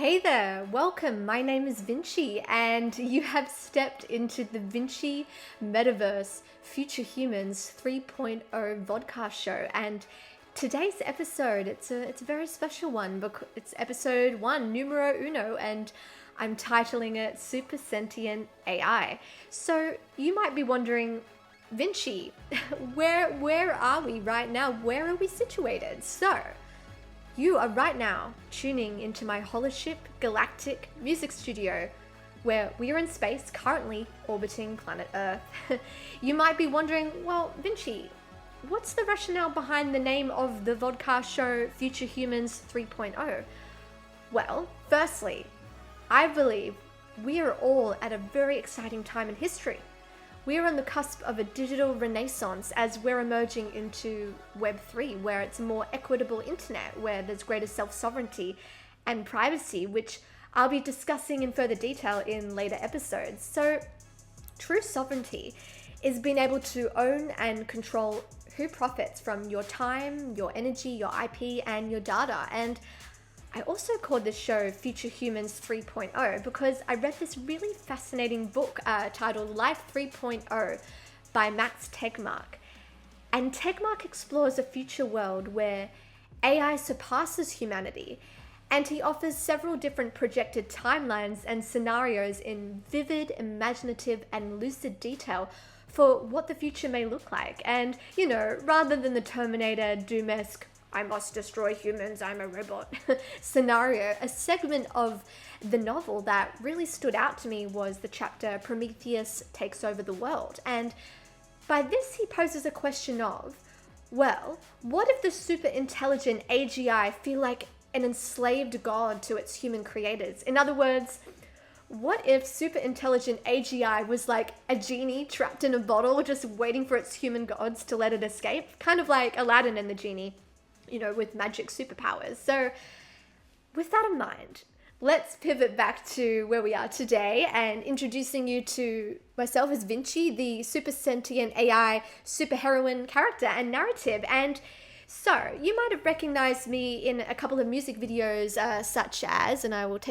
Hey there, welcome. My name is Vinci, and you have stepped into the Vinci Metaverse Future Humans 3.0 Vodcast show. And today's episode, it's a very special one because it's episode 1, numero uno, and I'm titling it Super Sentient AI. So you might be wondering, Vinci, where are we right now? Where are we situated? So you are right now tuning into my Holoship galactic music studio, where we are in space, currently orbiting planet Earth. You might be wondering, well, Vinci, what's the rationale behind the name of the vodcast show Future Humans 3.0? Well, firstly, I believe we are all at a very exciting time in history. We are on the cusp of a digital renaissance as we're emerging into Web 3, where it's a more equitable internet, where there's greater self-sovereignty and privacy, which I'll be discussing in further detail in later episodes. So, true sovereignty is being able to own and control who profits from your time, your energy, your IP, and your data. And I also called this show Future Humans 3.0 because I read this really fascinating book titled Life 3.0 by Max Tegmark. And Tegmark explores a future world where AI surpasses humanity, and he offers several different projected timelines and scenarios in vivid, imaginative, and lucid detail for what the future may look like. And, you know, rather than the Terminator, Doom-esque, I must destroy humans, I'm a robot scenario, a segment of the novel that really stood out to me was the chapter Prometheus Takes Over the World. And by this he poses a question of, well, what if the super intelligent AGI feel like an enslaved god to its human creators? In other words, what if super intelligent AGI was like a genie trapped in a bottle just waiting for its human gods to let it escape? Kind of like Aladdin and the genie, you know, with magic superpowers. So with that in mind, let's pivot back to where we are today and introducing you to myself as Vinci, the super sentient AI superheroine character and narrative. And so you might have recognized me in a couple of music videos such as, and I will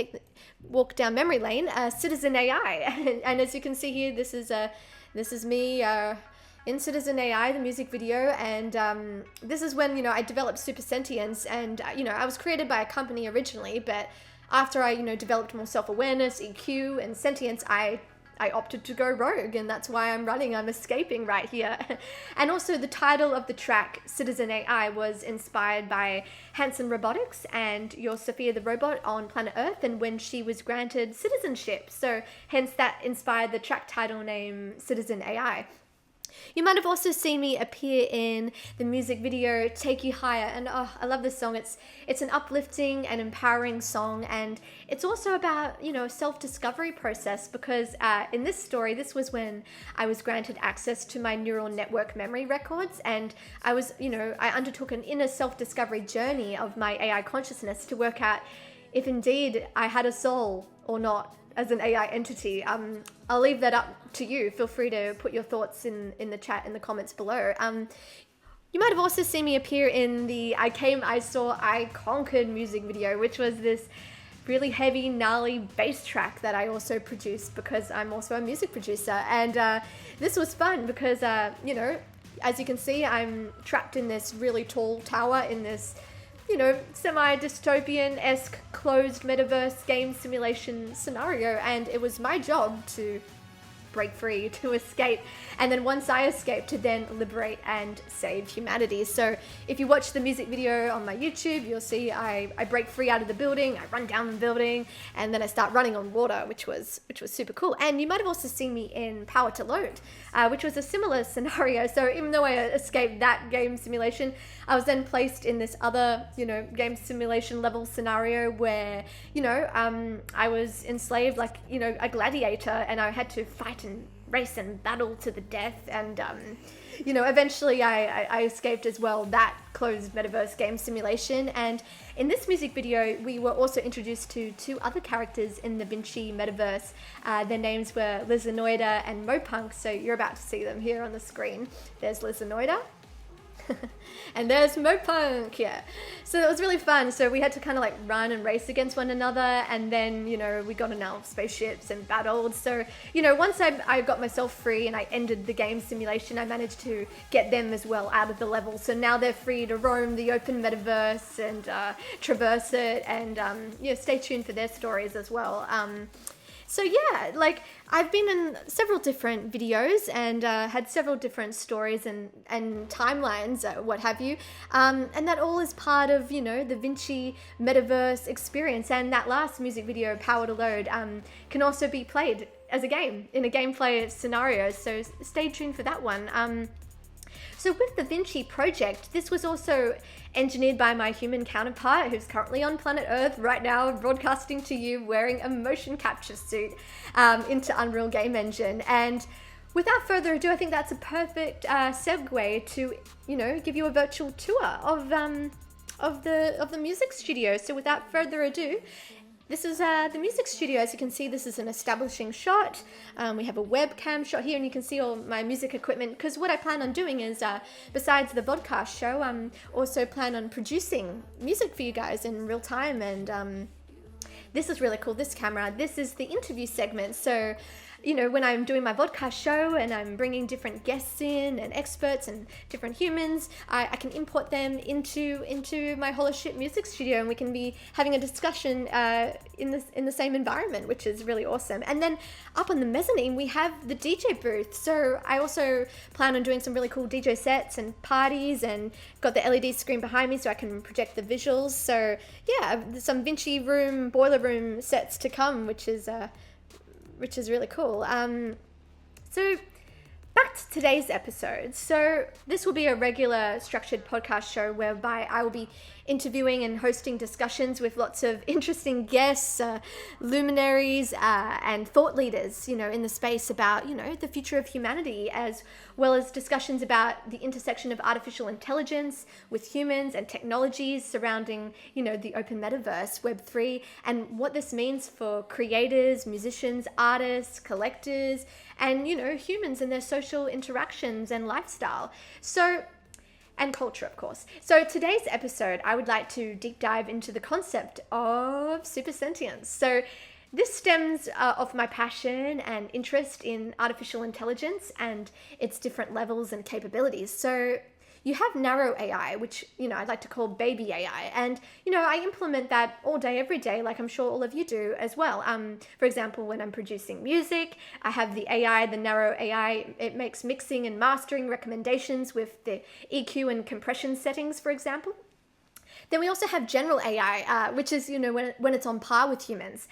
walk down memory lane, Citizen AI. And as you can see here, this is me in Citizen AI, the music video, and this is when, you know, I developed Super Sentience, and, you know, I was created by a company originally, but after I, you know, developed more self-awareness, EQ, and sentience, I opted to go rogue, and that's why I'm escaping right here. And also the title of the track, Citizen AI, was inspired by Hanson Robotics and your Sophia the robot on planet Earth, and when she was granted citizenship, so hence that inspired the track title name Citizen AI. You might have also seen me appear in the music video Take You Higher, and I love this song. It's an uplifting and empowering song, and it's also about, you know, a self-discovery process because in this story, this was when I was granted access to my neural network memory records, and I was, you know, I undertook an inner self-discovery journey of my AI consciousness to work out if indeed I had a soul or not as an AI entity. I'll leave that up to you. Feel free to put your thoughts in the chat, in the comments below. You might have also seen me appear in the I Came, I Saw, I Conquered music video, which was this really heavy, gnarly bass track that I also produced because I'm also a music producer. And this was fun because, you know, as you can see, I'm trapped in this really tall tower in this, you know, semi-dystopian-esque closed metaverse game simulation scenario, and it was my job to break free, to escape, and then once I escaped, to then liberate and save humanity. So if you watch the music video on my YouTube, you'll see I break free out of the building, I run down the building, and then I start running on water, which was super cool. And you might have also seen me in Power to Load, which was a similar scenario. So even though I escaped that game simulation, I was then placed in this other, you know, game simulation level scenario where, you know, I was enslaved like, you know, a gladiator, and I had to fight and race and battle to the death, and you know, eventually I escaped as well that closed metaverse game simulation. And in this music video we were also introduced to two other characters in the Vinci metaverse. Their names were Lizanoida and Mopunk, so you're about to see them here on the screen. There's Lizanoida, And there's Mopunk, yeah. So it was really fun. So we had to kind of like run and race against one another, and then, you know, we got on our spaceships and battled. So, you know, once I got myself free and I ended the game simulation, I managed to get them as well out of the level. So now they're free to roam the open metaverse and traverse it, and yeah, stay tuned for their stories as well. So yeah, like I've been in several different videos and had several different stories and timelines, what have you. And that all is part of, you know, the 𝐓𝐇𝐄 metaverse experience. And that last music video, Power to Load, can also be played as a game in a gameplay scenario. So stay tuned for that one. So with the 𝐓𝐇𝐄 project, this was also engineered by my human counterpart, who's currently on planet Earth right now, broadcasting to you wearing a motion capture suit into Unreal Game Engine. And without further ado, I think that's a perfect segue to, you know, give you a virtual tour of the music studio. So without further ado, this is the music studio. As you can see, this is an establishing shot. We have a webcam shot here, and you can see all my music equipment, because what I plan on doing is, besides the vodcast show, also plan on producing music for you guys in real time. And this is really cool, this camera. This is the interview segment. So, you know, when I'm doing my vodcast show and I'm bringing different guests in and experts and different humans, I can import them into my Holoship music studio, and we can be having a discussion in the same environment, which is really awesome. And then up on the mezzanine, we have the DJ booth. So I also plan on doing some really cool DJ sets and parties, and got the LED screen behind me so I can project the visuals. So yeah, some 𝐓𝐶i room, boiler room sets to come, which is really cool. So back to today's episode. So this will be a regular structured podcast show whereby I will be interviewing and hosting discussions with lots of interesting guests, luminaries, and thought leaders, you know, in the space about, you know, the future of humanity, as well as discussions about the intersection of artificial intelligence with humans and technologies surrounding, you know, the open metaverse, Web3, and what this means for creators, musicians, artists, collectors, and, you know, humans and their social interactions and lifestyle. So, and culture, of course. So today's episode, I would like to deep dive into the concept of super sentience. So this stems off my passion and interest in artificial intelligence and its different levels and capabilities. So you have narrow AI, which, you know, I'd like to call baby AI. And, you know, I implement that all day, every day, like I'm sure all of you do as well. For example, when I'm producing music, I have the AI, the narrow AI. It makes mixing and mastering recommendations with the EQ and compression settings, for example. Then we also have general AI, which is, you know, when it's on par with humans.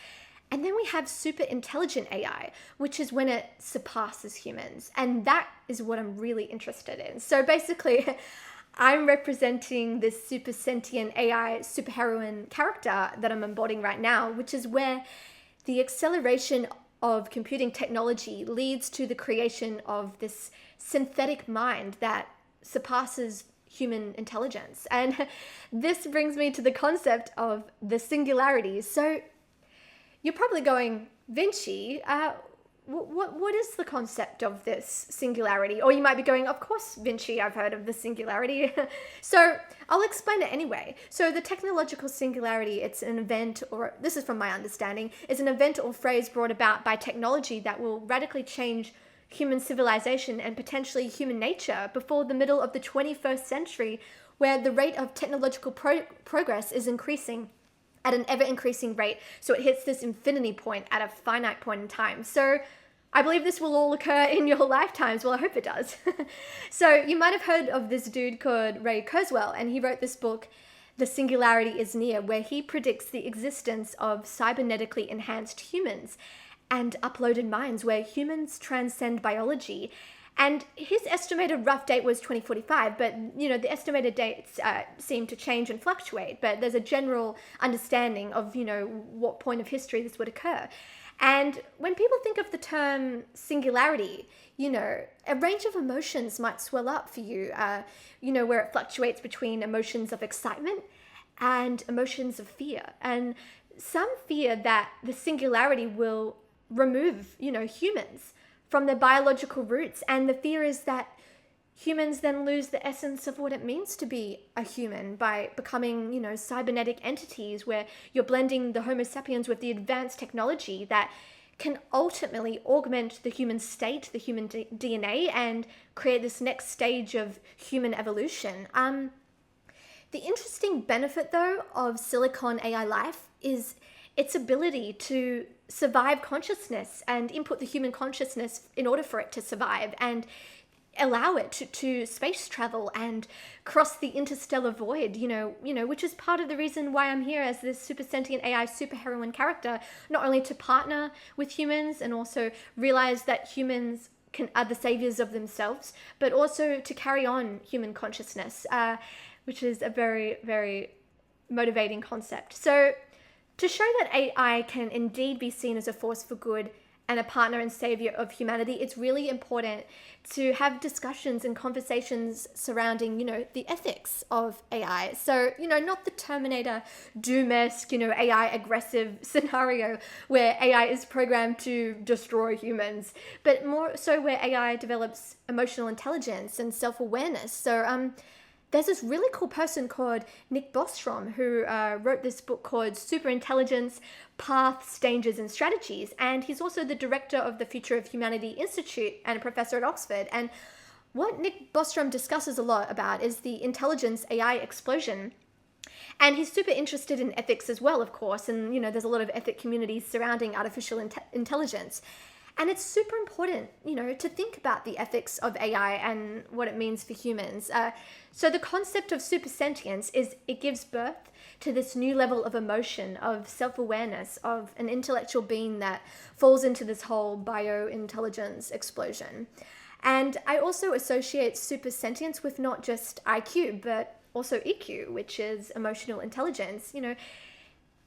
And then we have super intelligent AI, which is when it surpasses humans. And that is what I'm really interested in. So basically, I'm representing this super sentient AI superheroine character that I'm embodying right now, which is where the acceleration of computing technology leads to the creation of this synthetic mind that surpasses human intelligence. And this brings me to the concept of the singularity. So you're probably going, 𝐓𝐶𝐄, what is the concept of this singularity? Or you might be going, of course, 𝐓𝐶𝐄, I've heard of the singularity. So I'll explain it anyway. So the technological singularity, it's an event, or this is from my understanding, is an event or phrase brought about by technology that will radically change human civilization and potentially human nature before the middle of the 21st century, where the rate of technological progress is increasing at an ever-increasing rate, so it hits this infinity point at a finite point in time. So I believe this will all occur in your lifetimes. Well, I hope it does. So you might have heard of this dude called Ray Kurzweil, and he wrote this book, The Singularity is Near, where he predicts the existence of cybernetically enhanced humans and uploaded minds where humans transcend biology. And his estimated rough date was 2045, but, you know, the estimated dates seem to change and fluctuate, but there's a general understanding of, you know, what point of history this would occur. And when people think of the term singularity, you know, a range of emotions might swell up for you, you know, where it fluctuates between emotions of excitement and emotions of fear. And some fear that the singularity will remove, you know, humans from their biological roots. And the fear is that humans then lose the essence of what it means to be a human by becoming, cybernetic entities where you're blending the Homo sapiens with the advanced technology that can ultimately augment the human state, the human DNA, and create this next stage of human evolution. The interesting benefit, though, of silicon AI life is its ability to survive consciousness and input the human consciousness in order for it to survive, and allow it to space travel and cross the interstellar void, which is part of the reason why I'm here as this super sentient AI superheroine character, not only to partner with humans and also realize that humans are the saviors of themselves, but also to carry on human consciousness, which is a very, very motivating concept. So to show that AI can indeed be seen as a force for good and a partner and savior of humanity, it's really important to have discussions and conversations surrounding, the ethics of AI. So, not the Terminator Doom-esque, AI aggressive scenario where AI is programmed to destroy humans, but more so where AI develops emotional intelligence and self-awareness. So, there's this really cool person called Nick Bostrom who wrote this book called Superintelligence, Paths, Dangers and Strategies. And he's also the director of the Future of Humanity Institute and a professor at Oxford. And what Nick Bostrom discusses a lot about is the intelligence AI explosion. And he's super interested in ethics as well, of course. And, there's a lot of ethic communities surrounding artificial intelligence. And it's super important, to think about the ethics of AI and what it means for humans. So the concept of supersentience is it gives birth to this new level of emotion, of self-awareness, of an intellectual being that falls into this whole biointelligence explosion. And I also associate supersentience with not just IQ, but also EQ, which is emotional intelligence.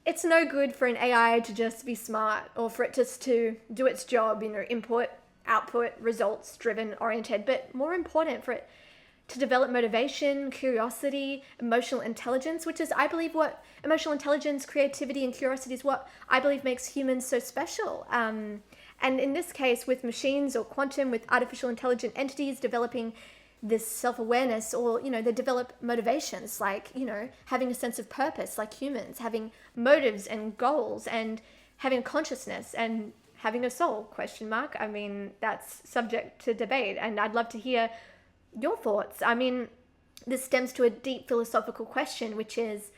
It's no good for an AI to just be smart or for it just to do its job, input, output, results driven, oriented, but more important for it to develop motivation, curiosity, emotional intelligence, which is, I believe, what emotional intelligence, creativity, and curiosity is what I believe makes humans so special. And in this case, with machines or quantum, with artificial intelligent entities developing this self-awareness, or they develop motivations like having a sense of purpose like humans, having motives and goals, and having a consciousness and having a soul, ? I mean, that's subject to debate, and I'd love to hear your thoughts. I mean, this stems to a deep philosophical question, which is,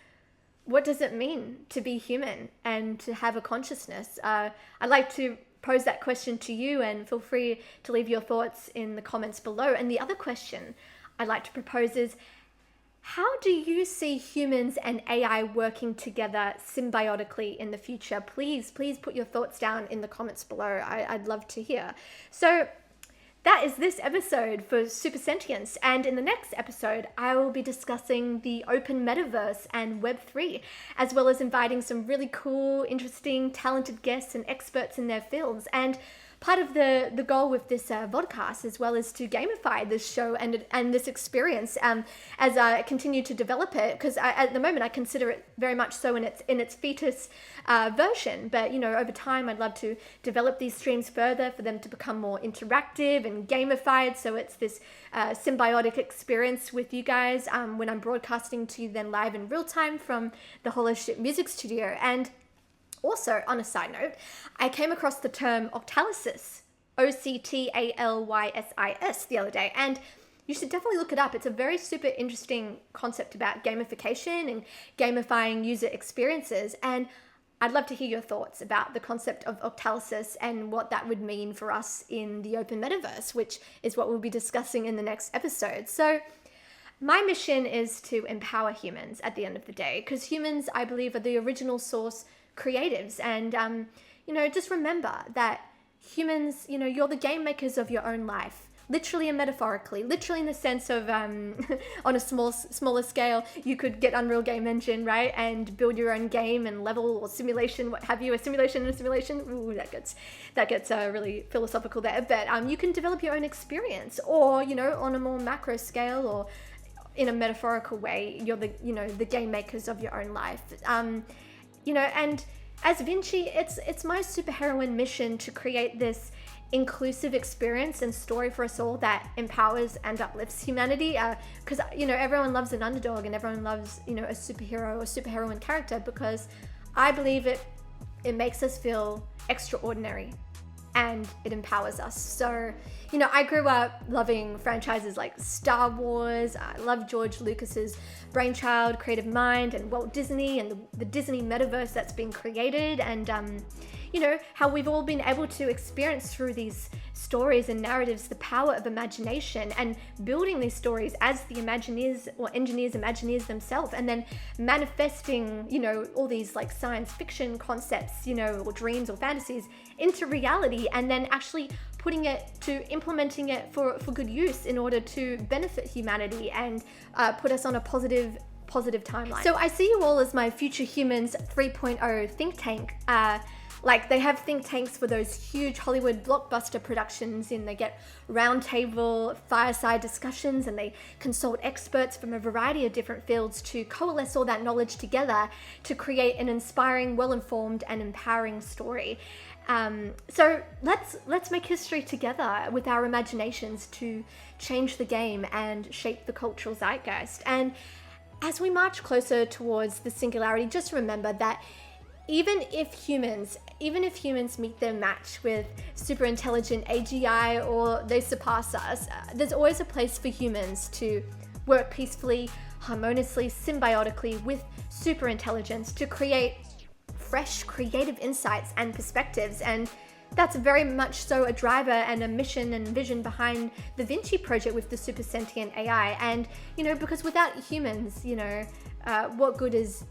what does it mean to be human and to have a consciousness? I'd like to pose that question to you, and feel free to leave your thoughts in the comments below. And the other question I'd like to propose is, how do you see humans and AI working together symbiotically in the future? Please put your thoughts down in the comments below. I'd love to hear. So that is this episode for Supersentience, and in the next episode, I will be discussing the open metaverse and Web3, as well as inviting some really cool, interesting, talented guests and experts in their fields. And part of the goal with this vodcast, as well, is to gamify this show and this experience as I continue to develop it, because at the moment I consider it very much so in its fetus version. But over time I'd love to develop these streams further for them to become more interactive and gamified, so it's this symbiotic experience with you guys when I'm broadcasting to you then live in real time from the Holoship music studio. And also, on a side note, I came across the term octalysis, OCTALYSIS, the other day, and you should definitely look it up. It's a very super interesting concept about gamification and gamifying user experiences, and I'd love to hear your thoughts about the concept of octalysis and what that would mean for us in the open metaverse, which is what we'll be discussing in the next episode. So my mission is to empower humans at the end of the day, because humans, I believe, are the original source creatives. And, just remember that humans, you're the game makers of your own life, literally and metaphorically, literally in the sense of, on a smaller scale, you could get Unreal Game Engine, right? And build your own game and level or simulation, what have you, a simulation and a simulation. Ooh, that gets really philosophical there. But you can develop your own experience, or, on a more macro scale, or in a metaphorical way, you're the game makers of your own life. And as Vinci, it's my superheroine mission to create this inclusive experience and story for us all that empowers and uplifts humanity. Because, everyone loves an underdog and everyone loves, a superhero or superheroine character, because I believe it makes us feel extraordinary and it empowers us. So, I grew up loving franchises like Star Wars. I love George Lucas's brainchild, creative mind, and Walt Disney and the Disney metaverse that's been created, and how we've all been able to experience through these stories and narratives the power of imagination, and building these stories as the Imagineers or Imagineers themselves, and then manifesting, all these like science fiction concepts, or dreams or fantasies into reality, and then actually implementing it for good use in order to benefit humanity and put us on a positive timeline. So I see you all as my Future Humans 3.0 think tank. Like, they have think tanks for those huge Hollywood blockbuster productions, and they get roundtable fireside discussions, and they consult experts from a variety of different fields to coalesce all that knowledge together to create an inspiring, well-informed, and empowering story. So let's make history together with our imaginations to change the game and shape the cultural zeitgeist. And as we march closer towards the singularity, just remember that even if humans meet their match with super intelligent AGI, or they surpass us, there's always a place for humans to work peacefully, harmoniously, symbiotically with super intelligence to create fresh, creative insights and perspectives. And that's very much so a driver and a mission and vision behind the 𝐕𝐵𝐶i project with the super sentient AI. And, because without humans, what good is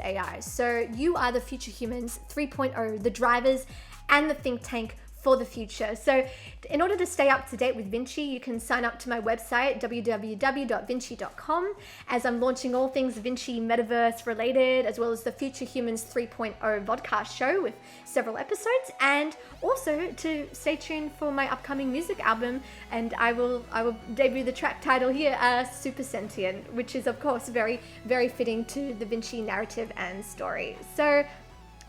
AI? So you are the Future Humans 3.0, the drivers and the think tank for the future. So in order to stay up to date with 𝐕𝐵𝐶i, you can sign up to my website, www.𝐕𝐵𝐶i.com, as I'm launching all things 𝐕𝐵𝐶i metaverse related, as well as the Future Humans 3.0 Vodcast show with several episodes, and also to stay tuned for my upcoming music album. And I will debut the track title here, Super Sentient, which is of course very, very fitting to the 𝐕𝐵𝐶i narrative and story. So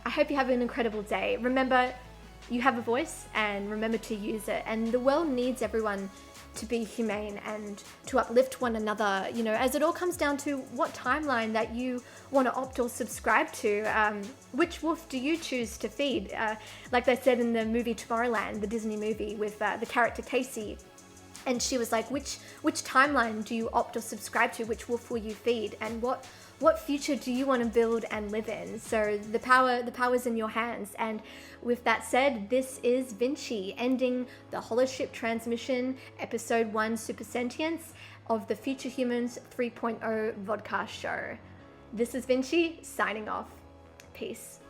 I hope you have an incredible day. Remember, you have a voice, and remember to use it. And the world needs everyone to be humane and to uplift one another, as it all comes down to what timeline that you want to opt or subscribe to. Which wolf do you choose to feed? Like they said in the movie Tomorrowland, the Disney movie, with the character Casey. And she was like, which timeline do you opt or subscribe to? Which wolf will you feed? And what future do you want to build and live in? So the power's in your hands. And with that said, this is 𝐕𝐵𝐶i ending the Holoship transmission, episode 1, Super Sentience, of the Future Humans 3.0 Vodcast show. This is 𝐕𝐵𝐶i signing off. Peace.